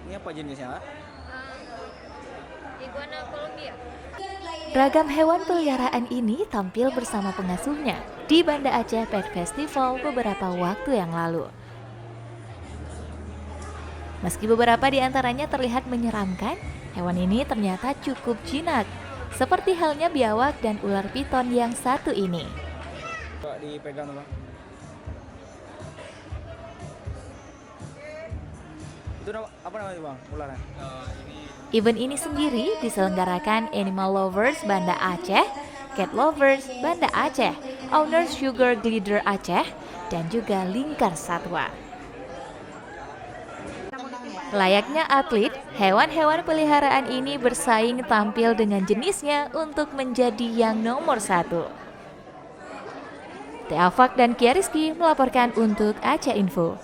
Ini apa jenisnya? Iguana Colombia. Ragam hewan peliharaan ini tampil bersama pengasuhnya di Banda Aceh Pet Festival beberapa waktu yang lalu. Meski beberapa di antaranya terlihat menyeramkan, hewan ini ternyata cukup jinak. Seperti halnya biawak dan ular piton yang satu ini. Coba dipegang Bang. Itu apa namanya Bang? Ularnya? Event ini sendiri diselenggarakan Animal Lovers Banda Aceh, Cat Lovers Banda Aceh, Owners Sugar Glider Aceh, dan juga Lingkar Satwa. Layaknya atlet, hewan-hewan peliharaan ini bersaing tampil dengan jenisnya untuk menjadi yang nomor satu. Teafak dan Kia Rizky melaporkan untuk Aceh Info.